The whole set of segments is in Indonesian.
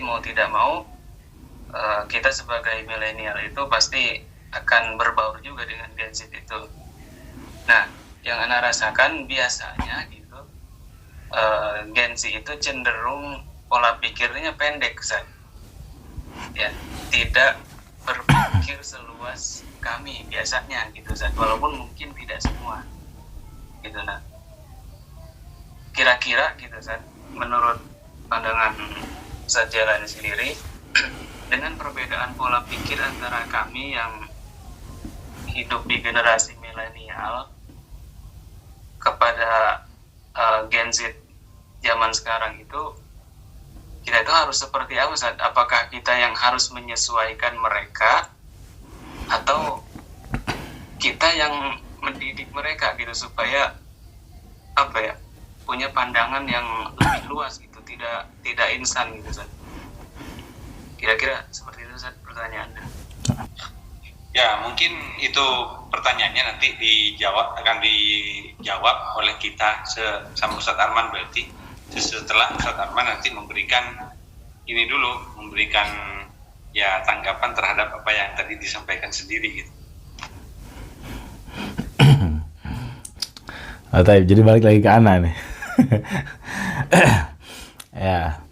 mau tidak mau kita sebagai milenial itu pasti akan berbaur juga dengan Gen Z itu. Nah, yang Ana rasakan biasanya gitu, Gen Z itu cenderung pola pikirnya pendek, Zat. Ya, tidak berpikir seluas kami biasanya gitu, Zat. Walaupun mungkin tidak semua gitu. Nah, kira-kira gitu, Zat, menurut pandangan Zat Jalani sendiri, dengan perbedaan pola pikir antara kami yang hidup di generasi milenial kepada Gen Z zaman sekarang itu, kita itu harus seperti apa, Zat? Apakah kita yang harus menyesuaikan mereka atau kita yang mendidik mereka gitu supaya apa ya, punya pandangan yang lebih luas gitu, tidak instan gitu, Zat? Kira-kira seperti itu, Zat, pertanyaannya. Ya, mungkin itu pertanyaannya nanti akan dijawab oleh kita sama Ustadz Arman, berarti setelah Ustadz Arman nanti memberikan ya tanggapan terhadap apa yang tadi disampaikan sendiri gitu. Jadi balik lagi ke Ana nih. Ya,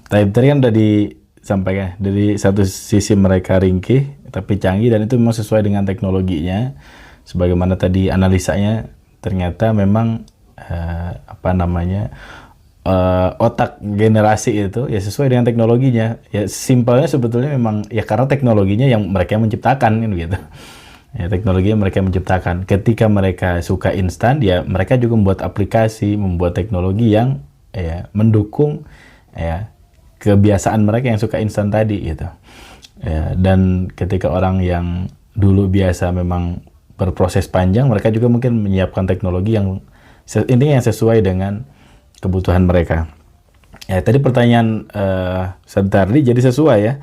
tadi kan udah disampaikan dari satu sisi mereka ringkih tapi canggih, dan itu memang sesuai dengan teknologinya. Sebagaimana tadi analisanya, ternyata memang otak generasi itu ya sesuai dengan teknologinya. Ya simpelnya sebetulnya memang ya karena teknologinya yang mereka menciptakan gitu. Ya, teknologinya mereka menciptakan. Ketika mereka suka instan, ya mereka juga membuat aplikasi, membuat teknologi yang ya mendukung ya kebiasaan mereka yang suka instan tadi gitu. Ya, dan ketika orang yang dulu biasa memang berproses panjang, mereka juga mungkin menyiapkan teknologi yang intinya yang sesuai dengan kebutuhan mereka. Ya, tadi pertanyaan Sardardi jadi sesuai ya.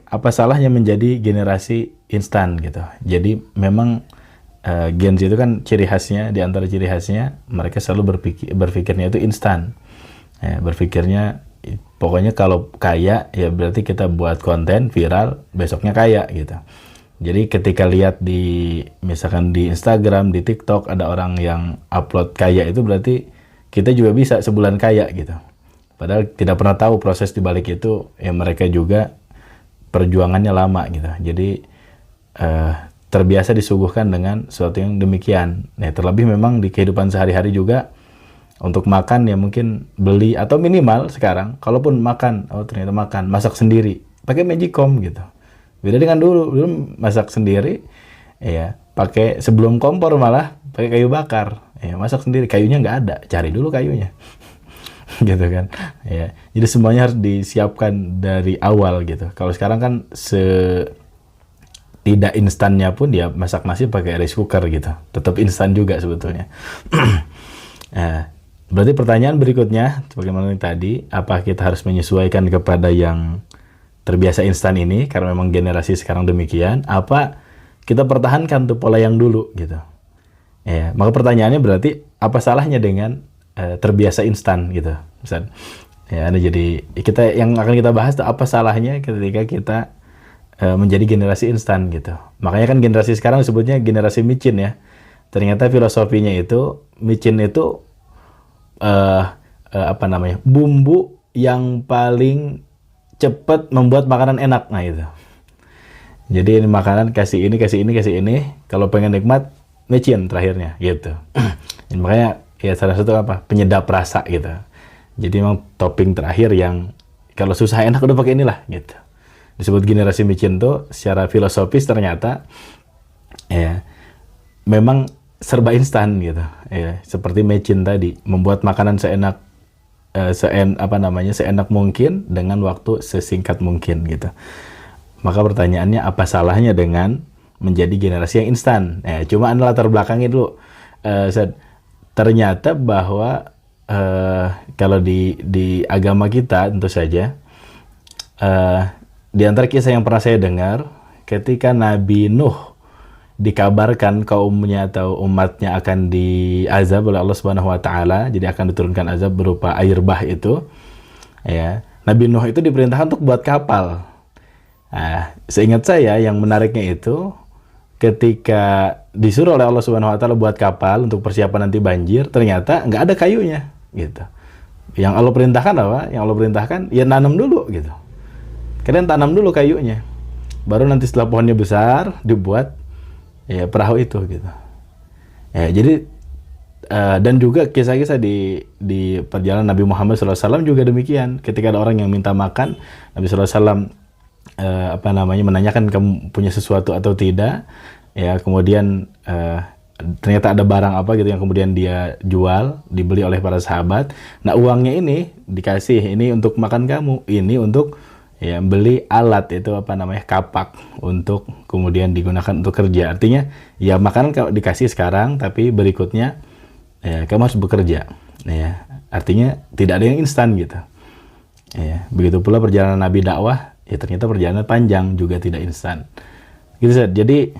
Apa salahnya menjadi generasi instan gitu? Jadi memang Gen Z itu kan ciri khasnya, di antara ciri khasnya mereka selalu berpikirnya itu instan. Ya, berpikirnya pokoknya kalau kaya ya berarti kita buat konten viral, besoknya kaya gitu. Jadi ketika lihat misalkan di Instagram, di TikTok ada orang yang upload kaya, itu berarti kita juga bisa sebulan kaya gitu. Padahal tidak pernah tahu proses di balik itu, ya mereka juga perjuangannya lama gitu. Jadi terbiasa disuguhkan dengan sesuatu yang demikian. Nah, terlebih memang di kehidupan sehari-hari juga untuk makan ya mungkin beli, atau minimal sekarang kalaupun makan, ternyata masak sendiri pakai Magicom gitu. Beda dengan dulu masak sendiri ya pakai, sebelum kompor malah pakai kayu bakar. Ya, masak sendiri, kayunya nggak ada, cari dulu kayunya. Gitu kan. Ya, jadi semuanya harus disiapkan dari awal gitu. Kalau sekarang kan tidak instannya pun dia masak nasi pakai rice cooker gitu. Tetap instan juga sebetulnya. Nah, berarti pertanyaan berikutnya, sebagaimana tadi, apa kita harus menyesuaikan kepada yang terbiasa instan ini, karena memang generasi sekarang demikian, apa kita pertahankan tuh pola yang dulu gitu. Ya, maka pertanyaannya berarti, apa salahnya dengan terbiasa instan gitu. Misal, ya, jadi yang akan kita bahas tuh apa salahnya ketika kita menjadi generasi instan gitu. Makanya kan generasi sekarang disebutnya generasi micin ya. Ternyata filosofinya itu, micin itu bumbu yang paling cepat membuat makanan enak. Nah itu. Jadi ini makanan kasih ini, kalau pengen nikmat micin terakhirnya gitu. Makanya ya salah satu penyedap rasa gitu. Jadi memang topping terakhir yang kalau susah enak udah pakai inilah gitu. Disebut generasi micin tuh secara filosofis ternyata ya memang serba instan gitu. Ya, seperti micin tadi, membuat makanan seenak mungkin dengan waktu sesingkat mungkin gitu. Maka pertanyaannya, apa salahnya dengan menjadi generasi yang instan? Cuma Anda latar belakangnya dulu. Ternyata bahwa kalau di agama kita tentu saja, di antara kisah yang pernah saya dengar, ketika Nabi Nuh dikabarkan kaumnya atau umatnya akan diazab oleh Allah Subhanahu wa taala, jadi akan diturunkan azab berupa air bah itu. Ya. Nabi Nuh itu diperintahkan untuk buat kapal. Nah, seingat saya yang menariknya itu ketika disuruh oleh Allah Subhanahu wa taala buat kapal untuk persiapan nanti banjir, ternyata nggak ada kayunya gitu. Yang Allah perintahkan apa? Yang Allah perintahkan ya nanam dulu gitu. Kalian tanam dulu kayunya. Baru nanti setelah pohonnya besar dibuat ya perahu itu gitu. Ya, jadi dan juga kisah-kisah di perjalanan Nabi Muhammad SAW juga demikian. Ketika ada orang yang minta makan, Nabi SAW menanyakan kamu punya sesuatu atau tidak, ya kemudian ternyata ada barang apa gitu yang kemudian dia jual, dibeli oleh para sahabat. Nah uangnya ini dikasih, ini untuk makan kamu, ini untuk ya beli alat itu kapak untuk kemudian digunakan untuk kerja. Artinya ya makanan kalau dikasih sekarang, tapi berikutnya ya kamu harus bekerja. Ya artinya tidak ada yang instan gitu. Ya begitu pula perjalanan Nabi dakwah. Ya ternyata perjalanan panjang juga tidak instan. Gitu Zat. Jadi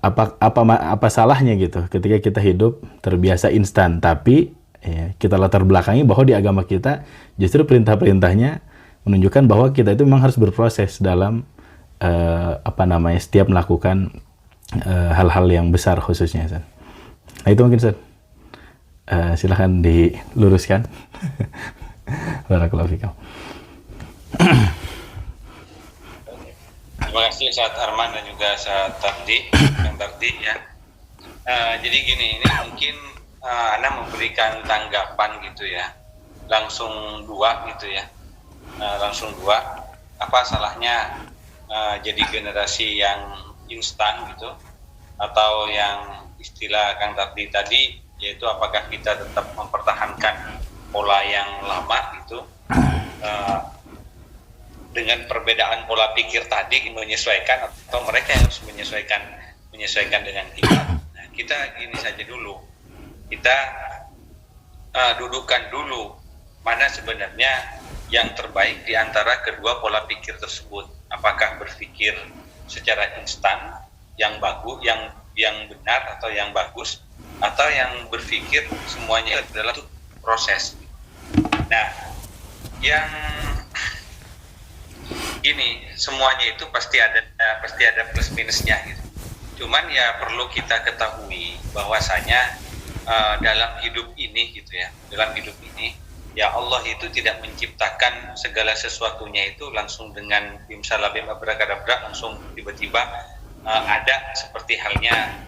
apa salahnya gitu ketika kita hidup terbiasa instan, tapi ya, kita latar belakangi bahwa di agama kita justru perintah-perintahnya menunjukkan bahwa kita itu memang harus berproses dalam setiap melakukan hal-hal yang besar khususnya Zat. Nah itu mungkin Zat. Silahkan diluruskan. Barakallahu fikum. Terima kasih Ustaz Arman dan juga Ustaz Tardi ya. Jadi gini, ini mungkin Ana memberikan tanggapan gitu ya, langsung dua gitu ya, apa salahnya jadi generasi yang instan gitu, atau yang istilah Kang Tardi tadi, yaitu apakah kita tetap mempertahankan pola yang lama gitu, dengan perbedaan pola pikir tadi menyesuaikan, atau mereka yang harus menyesuaikan dengan kita. Nah, kita gini saja dulu, kita dudukkan dulu mana sebenarnya yang terbaik di antara kedua pola pikir tersebut. Apakah berpikir secara instan yang bagus, yang benar atau yang bagus, atau yang berpikir semuanya adalah proses. Nah, yang gini, semuanya itu pasti ada plus minusnya gitu. Cuman ya perlu kita ketahui bahwasanya dalam hidup ini gitu ya, ya Allah itu tidak menciptakan segala sesuatunya itu langsung dengan bim salabim abrakadabra, langsung tiba-tiba ada seperti halnya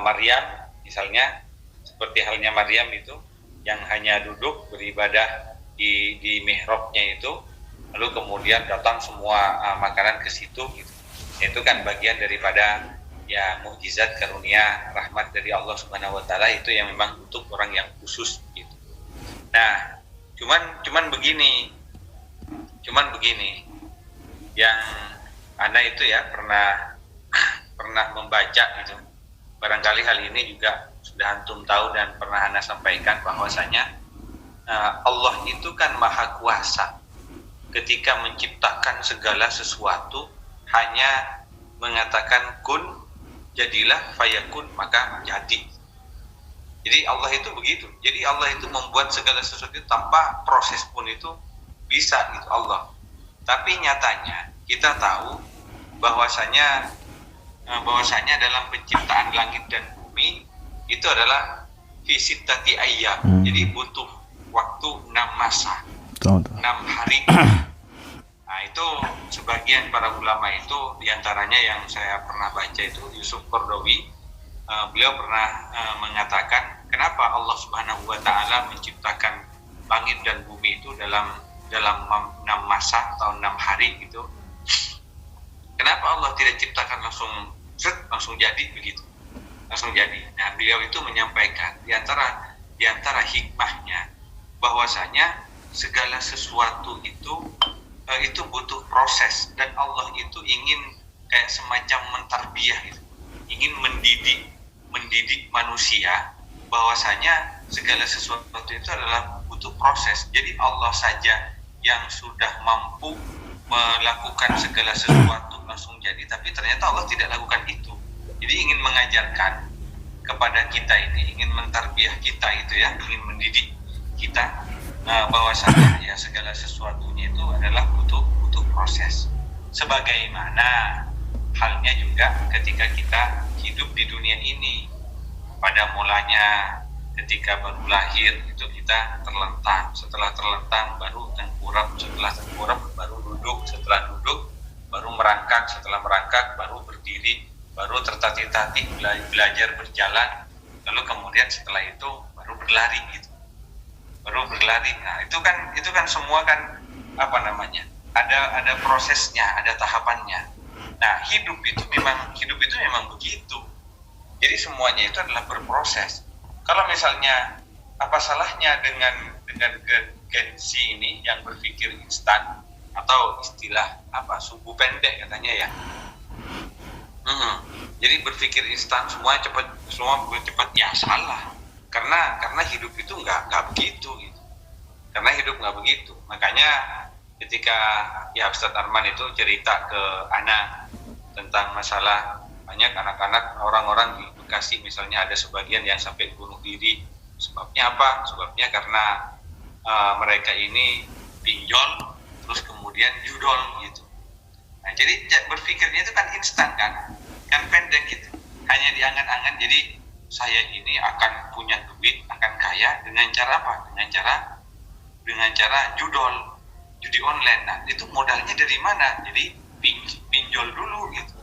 Maryam misalnya, seperti halnya Maryam itu yang hanya duduk beribadah di mihrabnya itu, lalu kemudian datang semua makanan ke situ gitu. Itu kan bagian daripada ya mukjizat karunia rahmat dari Allah Subhanahu wa taala, itu yang memang untuk orang yang khusus gitu. Nah, cuman begini. Yang Ana itu ya pernah membaca gitu. Barangkali hal ini juga sudah antum tahu dan pernah Ana sampaikan bahwasanya Allah itu kan maha kuasa. Ketika menciptakan segala sesuatu hanya mengatakan kun, jadilah, fayakun, maka jadi. Jadi Allah itu begitu. Jadi Allah itu membuat segala sesuatu tanpa proses pun itu bisa gitu Allah. Tapi nyatanya kita tahu bahwasanya dalam penciptaan langit dan bumi itu adalah fi sittati ayyam. Jadi butuh waktu 6 masa. 6 hari. Nah itu sebagian para ulama itu, diantaranya yang saya pernah baca itu Yusuf Qaradawi, beliau pernah mengatakan kenapa Allah Subhanahu wa taala menciptakan langit dan bumi itu dalam 6 masa atau 6 hari gitu. Kenapa Allah tidak ciptakan langsung jadi begitu, langsung jadi. Nah beliau itu menyampaikan di antara hikmahnya bahwasanya segala sesuatu itu butuh proses, dan Allah itu ingin kayak semacam mentarbiyah gitu, ingin mendidik manusia bahwasanya segala sesuatu itu adalah butuh proses. Jadi Allah saja yang sudah mampu melakukan segala sesuatu langsung jadi, tapi ternyata Allah tidak lakukan itu. Jadi ingin mengajarkan kepada kita ini, ingin mentarbiyah kita itu ya, ingin mendidik kita bahwasanya ya segala sesuatunya itu adalah butuh proses. Sebagaimana halnya juga ketika kita hidup di dunia ini. Pada mulanya ketika baru lahir itu kita terlentang, setelah terlentang baru tengkurap, setelah tengkurap baru duduk, setelah duduk baru merangkak, setelah merangkak baru berdiri, baru tertatih-tatih belajar berjalan, lalu kemudian setelah itu baru berlari gitu. Baru berlari. Nah, itu kan semua kan apa namanya? Ada prosesnya, ada tahapannya. Nah, hidup itu memang begitu. Jadi semuanya itu adalah berproses. Kalau misalnya apa salahnya dengan Gen-Z ini yang berpikir instan atau istilah apa subuh pendek katanya ya. Jadi berpikir instan semua cepat ya salah. Karena hidup itu nggak begitu gitu. Karena hidup nggak begitu. Makanya ketika ya Ustadz Arman itu cerita ke Ana tentang masalah banyak anak-anak orang-orang di Bekasi misalnya ada sebagian yang sampai bunuh diri. Sebabnya apa? Sebabnya karena mereka ini pinjol terus kemudian judol gitu. Nah, jadi berpikirnya itu kan instan kan pendek gitu. Hanya diangan-angan jadi saya ini akan punya duit, akan kaya dengan cara apa? Dengan cara judi online. Nah, itu modalnya dari mana? Jadi pinjol dulu gitu.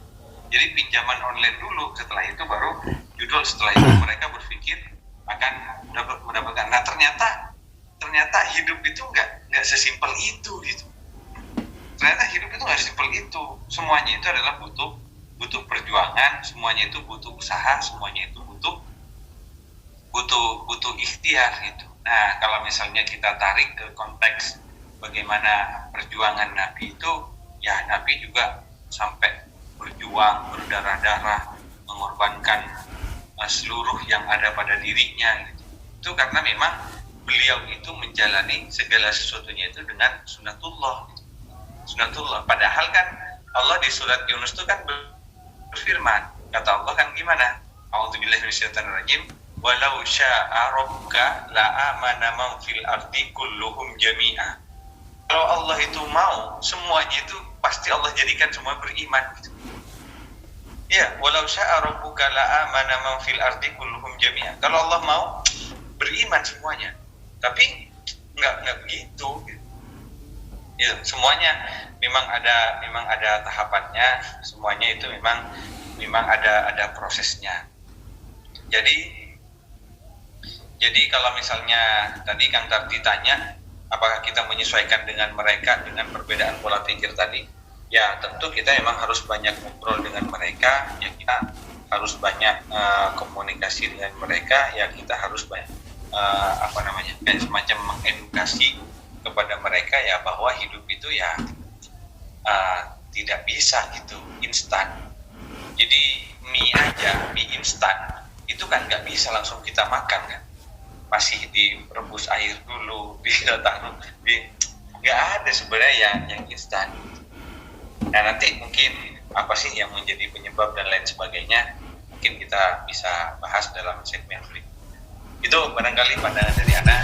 Jadi pinjaman online dulu, setelah itu baru judul, setelah itu mereka berpikir akan mendapatkan. Nah, ternyata hidup itu nggak sesimpel itu gitu. Ternyata hidup itu nggak sesimpel itu. Semuanya itu adalah butuh perjuangan, semuanya itu butuh usaha, semuanya itu butuh ikhtiar gitu. Nah, kalau misalnya kita tarik ke konteks bagaimana perjuangan Nabi itu, ya Nabi juga sampai berjuang, berdarah-darah, mengorbankan seluruh yang ada pada dirinya gitu. Itu karena memang beliau itu menjalani segala sesuatunya itu dengan sunatullah gitu. Sunatullah. Padahal kan Allah di surat Yunus itu kan berfirman, kata Allah kan gimana? A'udzubillahi minasyaitonirrajim. Walau syaa rabbuka la amana man fil ardi kulluhum jami'a. Kalau Allah itu mau, semuanya itu pasti Allah jadikan semua beriman gitu. Ya, walau syaa rabbuka la amana man fil ardi kulluhum jami'a. Kalau Allah mau, beriman semuanya. Tapi enggak begitu gitu. Ya, semuanya memang ada tahapannya, semuanya itu memang ada prosesnya. Jadi kalau misalnya tadi Kang Tardi tanya apakah kita menyesuaikan dengan mereka dengan perbedaan pola pikir tadi, ya tentu kita memang harus banyak ngobrol dengan mereka, ya kita harus banyak komunikasi dengan mereka, ya kita harus banyak kayak semacam mengedukasi kepada mereka ya bahwa hidup itu ya tidak bisa gitu instan. Jadi mie instan itu kan nggak bisa langsung kita makan kan, masih direbus air dulu, nggak ada sebenarnya yang instan. Nah, nanti mungkin apa sih yang menjadi penyebab dan lain sebagainya mungkin kita bisa bahas dalam segmen berikutnya. Itu barangkali pandangan dari Ana.